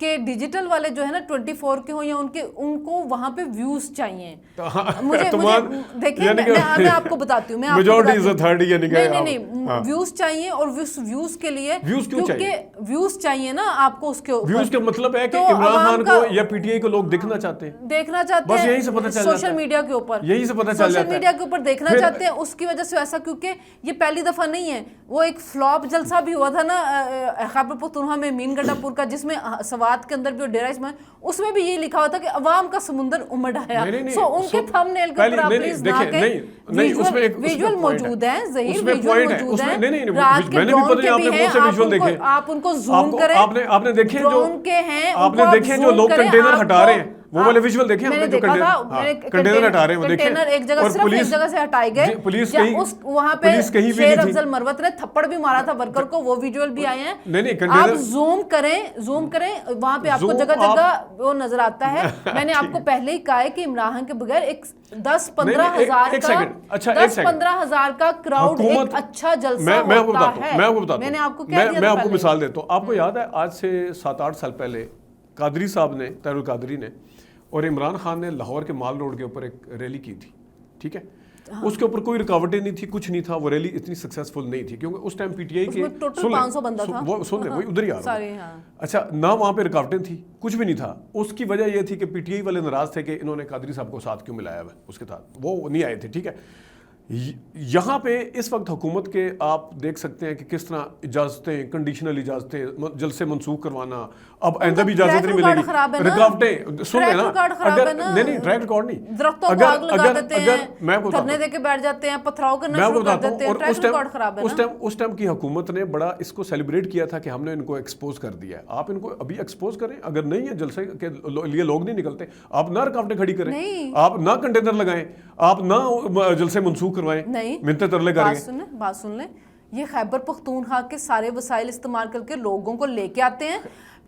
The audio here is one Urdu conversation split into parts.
کہ ڈیجیٹل والے جو ہے نا 24 کے ہوں یا ان کو وہاں پہ ویوز چاہیے. مجھے دیکھیں میں آپ کو بتاتی ہوں, نہیں ویوز چاہیے, اور ویوز کے لیے کیونکہ ویوز چاہیے نا آپ کو, اس کے ویوز کا مطلب ہے کہ عمران خان کو یا پی ٹی آئی کو لوگ دیکھنا چاہتے ہیں سوشل میڈیا کے اوپر, یہی سے پتہ چل جاتا ہے, سوشل میڈیا کے اوپر دیکھنا چاہتے ہیں. اس کی وجہ سے ایسا, کیونکہ یہ پہلی دفعہ نہیں ہے, وہ ایک فلاپ جلسہ بھی ہوا تھا نا خیبر پختونخوا میں مین گڈا پور کا, جس میں سوات کے اندر بھی ڈیرہ اسماعیل, اس میں بھی یہ لکھا ہوا تھا کہ عوام کا سمندر امڑ آیا. سو ان کے تھم نیل کے اوپر آپ پلیز نہ کہیں, ویژول موجود ہیں, ظہیر ویژول موجود ہیں, رات کے ڈرون کے بھی ہیں, آپ ان کو زوم کریں, آپ نے دیکھے ڈرون کے ہیں, آپ نے دیکھے جو لوگ کنٹینر ہٹا رہے ہیں, وہ والے ویژول دیکھیں, میں نے دیکھا تھا کنٹینر ہٹا رہے ہیں, وہ دیکھیں, کنٹینر ایک جگہ صرف ایک جگہ سے ہٹائے گئے, وہاں پہ شیر افضل مروت نے تھپڑ بھی مارا تھا ورکر کو, وہ ویڈیول بھی آئے ہیں. آپ زوم کریں وہاں پہ آپ کو جگہ جگہ وہ نظر آتا ہے. میں نے آپ کو پہلے ہی کہا ہے کہ عمران خان کے بغیر ایک 10-15 ہزار کا کراؤڈ ایک اچھا جلسہ ہوتا ہے. میں نے آپ کو کہہ دیا, میں آپ کو مثال دیتا ہوں. آپ کو یاد ہے آج سے 7-8 سال پہلے قادری صاحب نے, طاہر القادری نے اور عمران خان نے لاہور کے مال روڈ کے اوپر ایک ریلی کی تھی, ٹھیک ہے, اس کے اوپر کوئی رکاوٹیں نہیں تھی, کچھ نہیں تھا, وہ ریلی اتنی سکسیسفل نہیں تھی کیونکہ اس ٹائم پی ٹی آئی کے ٹوٹل 500 بندہ تھا, سن لیں وہی ادھر ہی آ رہا ہوں. اچھا, نہ وہاں پہ رکاوٹیں تھیں, کچھ بھی نہیں تھا. اس کی وجہ یہ تھی کہ پی ٹی آئی والے ناراض تھے کہ انہوں نے قادری صاحب کو ساتھ کیوں ملایا ہوا ہے, اس کے ساتھ وہ نہیں آئے تھے, ٹھیک ہے. یہاں پہ اس وقت حکومت کے آپ دیکھ سکتے ہیں کہ کس طرح اجازتیں, کنڈیشنل اجازتیں, جلسے منسوخ کروانا, اب آئندہ بھی اجازت نہیں ملے گی, رکاوٹیں سن لیں نا, اگر نہیں ٹریک ریکارڈ نہیں, درختوں کو آگ لگا دیتے ہیں, دھرنے دے کے بیٹھ جاتے ہیں, پتھراؤ کرنا شروع کر دیتے ہیں, ٹریک ریکارڈ خراب ہے نا. اس ٹائم کی حکومت نے بڑا اس کو سیلیبریٹ کیا تھا کہ ہم نے ان کو ایکسپوز کر دیا ہے. آپ ان کو ابھی ایکسپوز کریں, اگر نہیں ہے جلسے کے لیے لوگ نہیں نکلتے, آپ نہ رکاوٹیں کھڑی کریں, آپ نہ کنٹینر لگائیں, آپ نہ جلسے منسوخ کروائیں, بات سن لیں. یہ خیبر پختونخوا کے سارے وسائل استعمال کر کے لوگوں کو لے کے آتے ہیں.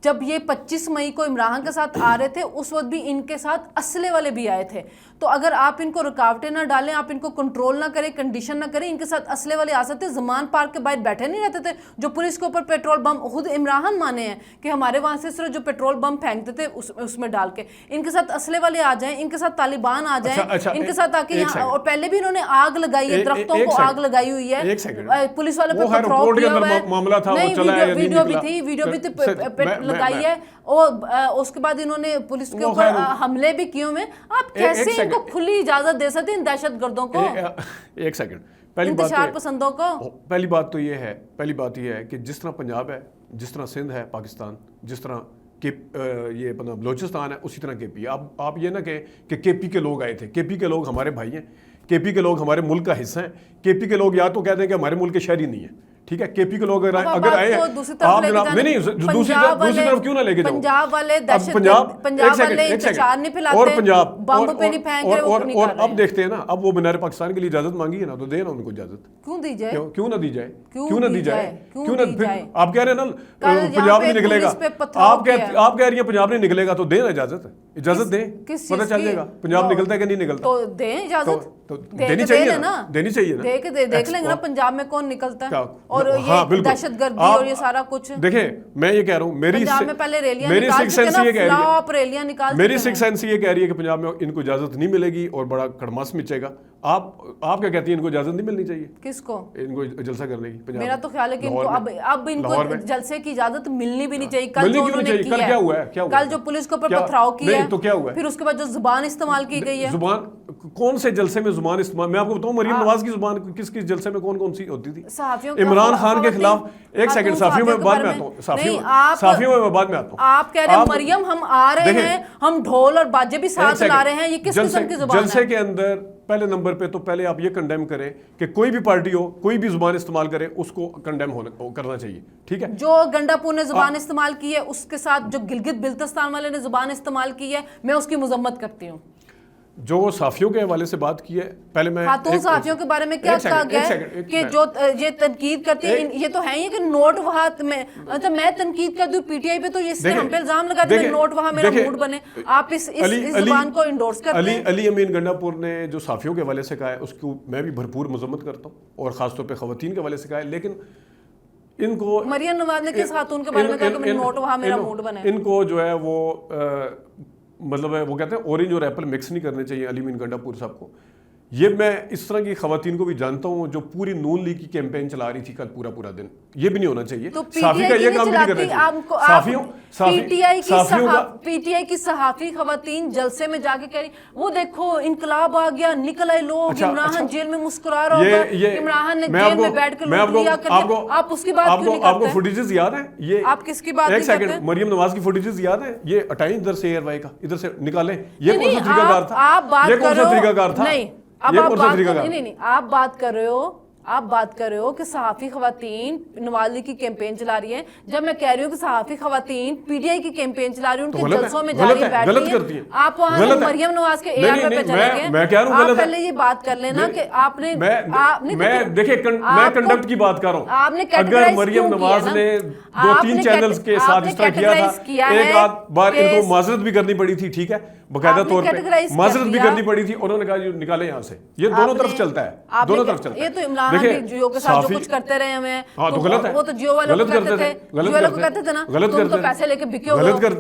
جب یہ 25 مئی کو عمران خان کے ساتھ آ رہے تھے, اس وقت بھی ان کے ساتھ اسلحے والے بھی آئے تھے. تو اگر آپ ان کو رکاوٹیں نہ ڈالیں, آپ ان کو کنٹرول نہ کریں, کنڈیشن نہ کریں, ان کے ساتھ اسلحے والے آ سکتے. زمان پارک کے باہر بیٹھے نہیں رہتے تھے جو پولیس کے اوپر پیٹرول بم, خود عمران خان مانے ہیں کہ ہمارے وہاں سے صرف جو پیٹرول بم پھینکتے تھے اس میں ڈال کے. ان کے ساتھ اسلحے والے آ جائیں, ان کے ساتھ طالبان آ جائیں, ان کے ساتھ آ کے یہاں, اور پہلے بھی انہوں نے آگ لگائی ہے, درختوں کو آگ لگائی ہوئی ہے, پولیس والے پہ پتھراؤ کیا ہوا ہے, ویڈیو بھی تھی لگائی ہے, اور اس کے بعد انہوں نے پولیس کے اوپر حملے بھی کیے ہوئے. آپ کیسے ان کو کھلی اجازت دے سکتے ہیں دہشت گردوں کو, ایک سیکنڈ, انتشار پسندوں کو؟ پہلی بات یہ ہے کہ جس طرح پنجاب ہے, جس طرح سندھ ہے پاکستان, جس طرح یہ اپنا بلوچستان ہے, اسی طرح کے پی ہے. آپ یہ نہ کہیں کہ کے پی کے لوگ آئے تھے. کے پی کے لوگ ہمارے بھائی ہیں, کے پی کے لوگ ہمارے ملک کا حصہ ہیں. کے پی کے لوگ یا تو کہتے ہیں کہ ہمارے ملک کے شہری نہیں ہیں, ٹھیک ہے, کے پی کے لوگ اگر آئے ہیں, آپ جناب نہیں دوسری طرف کیوں نہ لے کے جاؤ. پنجاب والے دہشت گرد, پنجاب والے انتشار نہیں پھیلاتے, اور پنجاب بم پہ نہیں پھینک رہے, اور اب دیکھتے ہیں نا, اب وہ مینار پاکستان کے لیے اجازت مانگی ہے نا, تو دے نا ان کو اجازت. کیوں دی جائے, کیوں نہ دی جائے, کیوں نہ دی جائے, کیوں نہ. آپ کہہ رہے ہیں نا پنجاب نہیں نکلے گا, آپ کہہ رہی ہیں پنجاب نہیں نکلے گا, تو دیں نا اجازت دیں, پتہ چل جائے گا پنجاب نکلتا ہے کہ نہیں نکلتا. تو دیں اجازت, دینی چاہیے نا, دینی چاہیے نا, دیکھ لیں گے نا پنجاب میں کون نکلتا ہے. اور یہ دہشت گردی اور یہ سارا کچھ, دیکھیں میں یہ کہہ رہا ہوں, میری سکس سینس یہ کہہ رہی ہے کہ پنجاب میں ان کو اجازت نہیں ملے گی اور بڑا کڑماس مچے گا. آپ کیا کہتی ہیں, ان کو اجازت نہیں ملنی چاہیے؟ کس کو؟ ان کو جلسہ کرنے کی. میرا تو خیال ہے کہ ان کو اب ان کو جلسے کی اجازت ملنی بھی نہیں چاہیے. کل جو انہوں نے کیا ہے, کل جو پولیس کے اوپر پتھراؤ کیا ہے, تو کیا ہوا ہے, پھر اس کے بعد جو زبان استعمال کی گئی ہے. زبان کون سے جلسے میں زبان استعمال, میں آپ کو بتاؤں مریم نواز کی زبان کس کس جلسے میں کون سی ہوتی تھی؟ عمران خان کے خلاف. ایک سیکنڈ, صحافیوں میں بعد میں آتا ہوں, صحافیوں میں بعد میں آتا ہوں. آپ کہہ رہے ہیں مریم ہم آ رہے ہیں, ہم ڈھول اور باجے بھی ساتھ لا رہے ہیں, یہ کس قسم کی زبان ہے؟ جلسے کے اندر پہلے نمبر پہ تو پہلے آپ یہ کنڈیم کریں کہ کوئی بھی پارٹی ہو, کوئی بھی زبان استعمال کرے, اس کو کنڈیم کرنا چاہیے, ٹھیک ہے. جو گنڈا پور نے زبان استعمال کی ہے, اس کے ساتھ جو گلگت بلتستان والے نے زبان استعمال کی ہے, میں اس کی مذمت کرتی ہوں. جو صحافیوں کے حوالے سے بات کی ہے, پہلے میں خاتون صحافیوں کے بارے میں کیا کہا گیا ہے کہ جو یہ تنقید کرتی ہیں, یہ تو ہے ہی کہ نوٹ وہاں میں تنقید کر دوں پی ٹی آئی پہ, تو اس سے ہم پہ الزام لگا دیں نوٹ وہاں میرا موڈ بنے. آپ اس زبان کو انڈورس کرتے ہیں. علی امین گنڈا پور نے جو صحافیوں کے حوالے سے کہا ہے, اس کو میں بھی بھرپور مذمت کرتا ہوں, اور خاص طور پہ خواتین کے حوالے سے کہا ہے. لیکن ان کو مریم نواز نے کس خاتون کے بارے میں کہا کہ میں نوٹ وہاں میرا موڈ بنا ہے؟ ان کو جو ہے وہ مطلب ہے وہ کہتے ہیں اورنج اور ایپل مکس نہیں کرنے چاہیے علی امین گنڈا پور صاحب کو. یہ میں اس طرح کی خواتین کو بھی جانتا ہوں جو پوری نون لیگ کی کیمپین چلا رہی تھی کل پورا دن. یہ بھی نہیں ہونا چاہیے. صحافی کا یہ کام بھی نہیں کرنا چاہیے. پی ٹی آئی کی صحافی خواتین جلسے میں جا کے کہہ رہی وہ دیکھو انقلاب آ گیا, نکل آئے لوگ, عمران جیل میں مسکرا رہا ہوگا, عمران نے جیل میں بیٹھ کر لیا کر, آپ اس کی بات کیوں نہیں کرتے؟ آپ کو فوٹیجز یاد ہیں؟ یہ آپ کس کی بات نہیں کرتے؟ ایک سیکنڈ, مریم نواز کی فوٹیجز یاد ہیں؟ یہ ہٹائیں ادھر سے ایئر وائی کا, ادھر سے نکالیں. یہ کون سا طریقہ کار تھا؟ یہ کون سا طریقہ کار تھا؟ اب آپ بات کر رہے ہو کہ صحافی خواتین نواز لیگ کی کیمپین چلا رہی ہیں, جب میں کہہ رہی ہوں کہ صحافی خواتین پی ٹی آئی کی کیمپین چلا رہی ہیں, ان کے جلسوں میں جا رہی بیٹھ رہی ہیں, آپ وہاں سے مریم نواز کے اے آر پہ چلے گئے. آپ پہلے یہ بات کر لینا کہ آپ نے دیکھیں میں کنڈکٹ کی بات کر رہا ہوں. اگر مریم نواز نے 2-3 چینلز کے ساتھ اس طرح کیا تھا, ایک آدھ بار ان کو معذرت بھی کرنی پڑی تھی, ٹھیک ہے, باقاعدہ طور پہ معذرت بھی کرنی پڑی تھی, انہوں نے کہا یہ نکالیں یہاں سے. یہ دونوں طرف چلتا ہے, دونوں طرف چلتا ہے. یہ تو عمران بھی جیو کے ساتھ جو کچھ کرتے رہے ہیں, وہ تو جیو والوں کو کہتے تھے نا, تم تو پیسے لے کے بکے ہو,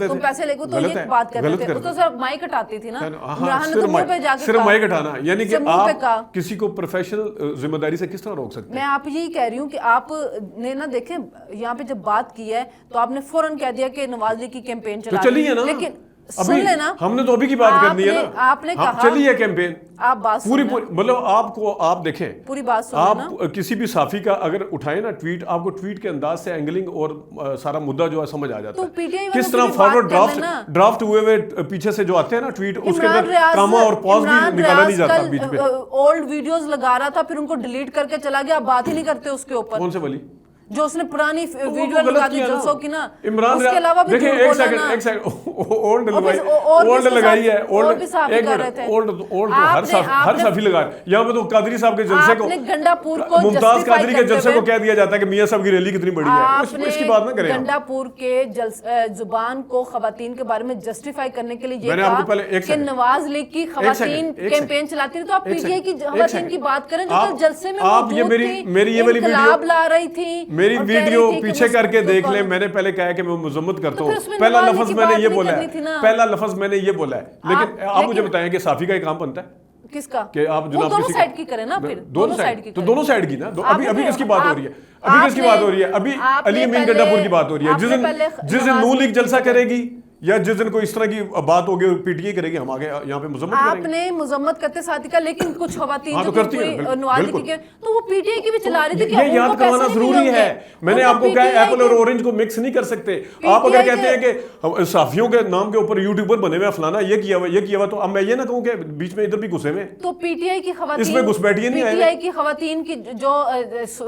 تم پیسے لے کے, تو یہ بات کرتے تھے, وہ تو صرف مائک ہٹاتی تھی نا. عمران نے تو منہ پہ جا کے صرف مائک ہٹانا, یعنی کہ آپ کسی کو پروفیشنل ذمہ داری سے کس طرح روک سکتے ہیں؟ میں آپ یہی کہہ رہی ہوں کہ آپ نے نا دیکھیں یہاں پہ جب بات کی ہے تو آپ نے فوراً کہہ دیا کہ نواز لیگ کی کیمپین چلا رہی ہے, لیکن سن لینا, ہم نے تو ابھی کی بات کرنی ہے نا. آپ نے کہا چلی ہے کیمپین, آپ بات پوری مطلب آپ دیکھیں پوری بات سنیں, آپ کسی بھی صحافی کا اگر اٹھائیں نا ٹویٹ, آپ کو ٹویٹ کے انداز سے اینگلنگ اور سارا مدعا جو ہے سمجھ آ جاتا ہے. کس طرح فارورڈ ڈرافٹ ہوئے پیچھے سے جو آتے ہیں نا ٹویٹ, اس کے اندر کاما اور پاز بھی نکالا نہیں جاتا بیچ میں. اولڈ ویڈیوز لگا رہا تھا, پھر ان کو ڈیلیٹ کر کے چلا گیا, آپ بات ہی نہیں کرتے اس کے اوپر. کون سے ولی جو اس نے پرانی ویڈیو لگا دی جلسوں کی نا, عمران اس کے علاوہ بھی دیکھیں ایک سیکنڈ اولڈ لگائی ہے, اولڈ ہر صحافی لگا ہے. یہاں پہ تو قادری صاحب کے جلسے کو, گنڈا پور کو, ممتاز قادری کے جلسے کو کہہ دیا جاتا ہے کہ میاں صاحب کی ریلی کتنی بڑی ہے. اس کی بات نہ کریں. گنڈا پور کے زبان کو خواتین کے بارے میں جسٹیفائی کرنے کے لیے یہ کہا کہ نواز لیگ کی خواتین کیمپین چلاتی ہیں, تو آپ پی ٹی آئی کی خواتین کی بات کریں جو جلسے میں موجود تھی, انقلاب لا رہی تھی. میری ویڈیو پیچھے کر کے دیکھ لیں, میں نے پہلے کہا کہ میں مذمت کرتا ہوں, پہلا لفظ میں نے یہ بولا ہے, لیکن آپ مجھے بتائیں کہ صحافی کا یہ کام بنتا ہے کس کا کہ آپ جناب دونوں سائیڈ کی کریں نا, پھر دونوں سائیڈ کی, تو دونوں سائیڈ کی نا. ابھی کس کی بات ہو رہی ہے؟ ابھی علی امین گنڈا پور کی بات ہو رہی ہے. جس دن نون لیگ جلسہ کرے گی یا جس دن کوئی اس طرح کی بات ہوگی پی ٹی آئی کرے گی, ہم آگے یہاں پہ مذمت کریں گے. آپ نے مذمت کرتے ساتھی کا, لیکن کچھ خواتین جو نواز لیگ کی تو وہ پی ٹی آئی کی بھی چلا رہی تھی. یہ یاد کروانا ضروری ہے. میں نے آپ کو کہا ایپل اور اورنج کو مکس نہیں کر سکتے. آپ اگر کہتے ہیں کہ صحافیوں کے نام کے اوپر یوٹیوبر بنے ہوئے فلانا یہ کیا ہوا, تو اب میں یہ نہ کہوں کہ بیچ میں ادھر بھی گھسے ہوئے, تو پی ٹی آئی کی خواتین, اس میں گھسپیٹیے نہیں آئے. پی ٹی آئی کی خواتین کی جو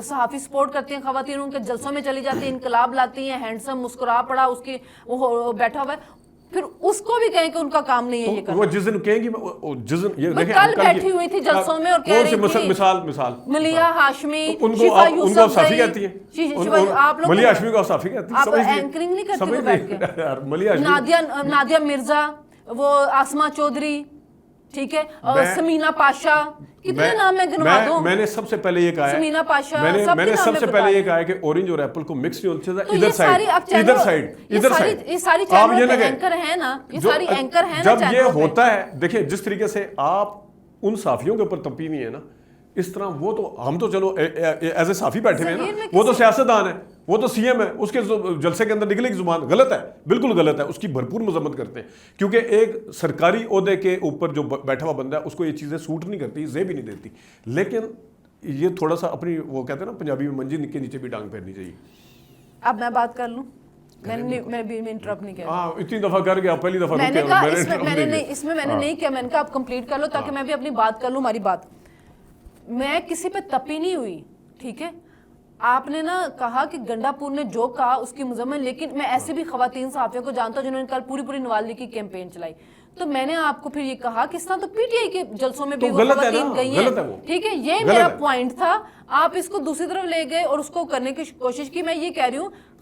صحافی سپورٹ کرتی ہیں, خواتین ان کے جلسوں میں چلی جاتی ہیں, انقلاب لاتی ہیں, ہینڈسم مسکرا پڑا اس کی وہ بیٹھا ہوا ہے, پھر اس کو بھی کہیں کہ ان کا کام نہیں ہے یہ کرنا. وہ جس دن کہیں گی, جس دن یہ دیکھیں کل بیٹھی ہوئی تھی جلسوں میں اور کہہ رہی تھی, مثال ملیحہ ہاشمی, شفا یوسف صحافی کہتی ہیں, ملیحہ ہاشمی کو صحافی کہتی ہیں. آپ اینکرنگ نہیں کرتی وہ بیٹھ کے, نادیہ مرزا, وہ آسما چودھری, ٹھیک ہے, سمینا پاشا, کتنے نام میں گنوا دوں. میں نے سب سے پہلے یہ کہا ہے, سمینا پاشا, میں نے سب سے پہلے یہ کہا ہے کہ اورنج اور ایپل کو مکس نہیں ہونا چاہیے. ادھر سائیڈ یہ ساری چینل اینکر ہیں نا, یہ ساری اینکر ہیں نا. جب یہ ہوتا ہے, دیکھیں جس طریقے سے آپ ان صحافیوں کے اوپر تنقید ہے نا, اس طرح وہ تو ہم تو چلو ایز اے صحافی بیٹھے ہوئے ہیں نا, وہ تو سیاستدان ہے, وہ تو سی ایم ہے, اس کے جلسے کے اندر نکلے گی زبان, غلط ہے, بالکل غلط ہے, اس کی بھرپور مذمت کرتے ہیں, کیونکہ ایک سرکاری عہدے کے اوپر جو بیٹھا ہوا بندہ ہے اس کو یہ چیزیں سوٹ نہیں کرتی, زیب بھی نہیں دیتی. لیکن یہ تھوڑا سا اپنی وہ کہتے ہیں نا پنجابی میں منجی کے نیچے بھی ڈانگ پھیرنی چاہیے. اب میں بات کر لوں, میں بھی انٹرپٹ نہیں کیا. ہاں اتنی دفعہ کر گیا, پہلی دفعہ میں نے کہا اس میں میں نے نہیں کیا, میں نے کہا آپ کمپلیٹ کر لو تاکہ میں بھی اپنی بات کر لوں. ہماری بات, میں کسی پہ تپی نہیں ہوئی, ٹھیک ہے. آپ نے نا کہا کہ گنڈا پور نے جو کہا اس کی مذمت, لیکن میں ایسے بھی خواتین صحافیوں کو جانتا ہوں جنہوں نے کل پوری نواز لیگ کی کیمپین چلائی, تو میں نے آپ کو پھر یہ کہا کہ اس طرح تو پی ٹی آئی کے جلسوں میں بھی وہ خواتین گئی ہیں, ٹھیک ہے, یہ میرا پوائنٹ تھا. آپ اس کو دوسری طرف لے گئے اور اس کو کرنے کی کوشش کی. میں یہ کہہ رہی ہوں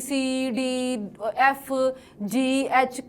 C, D, F, G, H,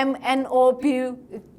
M, N, O, P